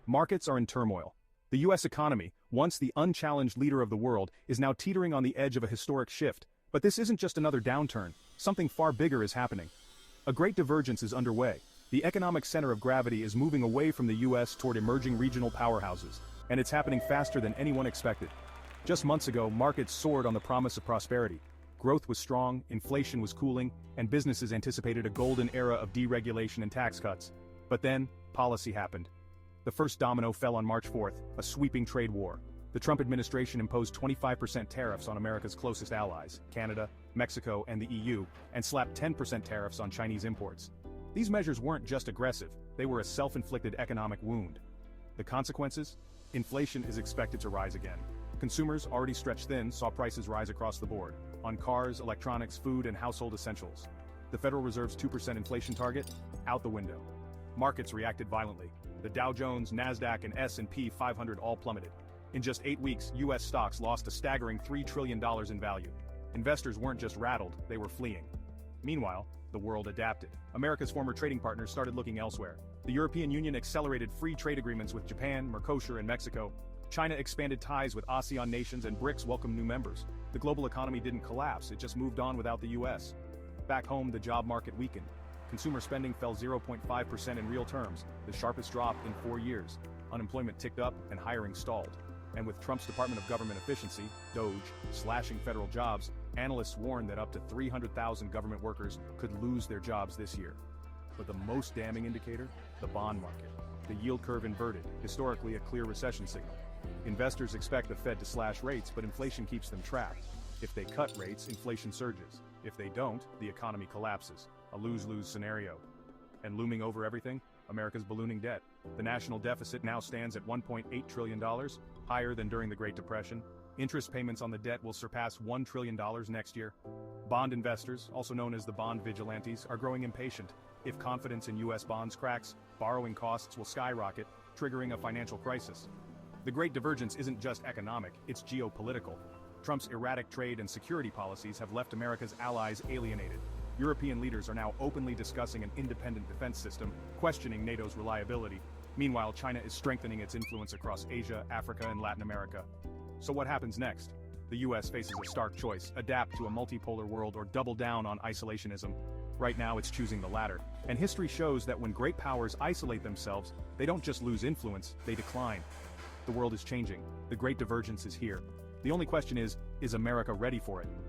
Markets are in turmoil. The US economy, once the unchallenged leader of the world, is now teetering on the edge of a historic shift. But this isn't just another downturn. Something far bigger is happening. A great divergence is underway. The economic center of gravity is moving away from the US toward emerging regional powerhouses, and it's happening faster than anyone expected. Just months ago, markets soared on the promise of prosperity. Growth was strong, inflation was cooling, and businesses anticipated a golden era of deregulation and tax cuts. But then, policy happened. The first domino fell on March 4th, a sweeping trade war. The Trump administration imposed 25% tariffs on America's closest allies, Canada, Mexico, and the EU, and slapped 10% tariffs on Chinese imports. These measures weren't just aggressive, they were a self-inflicted economic wound. The consequences? Inflation is expected to rise again. Consumers, already stretched thin, saw prices rise across the board, on cars, electronics, food, and household essentials. The Federal Reserve's 2% inflation target? Out the window. Markets reacted violently. The Dow Jones, Nasdaq, and S&P 500 all plummeted. In just 8 weeks, US stocks lost a staggering $3 trillion in value. Investors weren't just rattled, they were fleeing. Meanwhile, the world adapted. America's former trading partners started looking elsewhere. The European Union accelerated free trade agreements with Japan, Mercosur, and Mexico. China expanded ties with ASEAN nations, and BRICS welcomed new members. The global economy didn't collapse, it just moved on without the US. Back home, the job market weakened. Consumer spending fell 0.5% in real terms, the sharpest drop in 4 years. Unemployment ticked up, and hiring stalled. And with Trump's Department of Government Efficiency, DOGE, slashing federal jobs, analysts warned that up to 300,000 government workers could lose their jobs this year. But the most damning indicator? The bond market. The yield curve inverted, historically a clear recession signal. Investors expect the Fed to slash rates, but inflation keeps them trapped. If they cut rates, inflation surges. If they don't, the economy collapses. A lose-lose scenario. And looming over everything? America's ballooning debt. The national deficit now stands at $1.8 trillion, higher than during the Great Depression. Interest payments on the debt will surpass $1 trillion next year. Bond investors, also known as the bond vigilantes, are growing impatient. If confidence in US bonds cracks, borrowing costs will skyrocket, triggering a financial crisis. The Great Divergence isn't just economic, it's geopolitical. Trump's erratic trade and security policies have left America's allies alienated. European leaders are now openly discussing an independent defense system, questioning NATO's reliability. Meanwhile, China is strengthening its influence across Asia, Africa, and Latin America. So what happens next? The US faces a stark choice: adapt to a multipolar world or double down on isolationism. Right now it's choosing the latter, and history shows that when great powers isolate themselves, they don't just lose influence, they decline. The world is changing. The Great Divergence is here. The only question is America ready for it?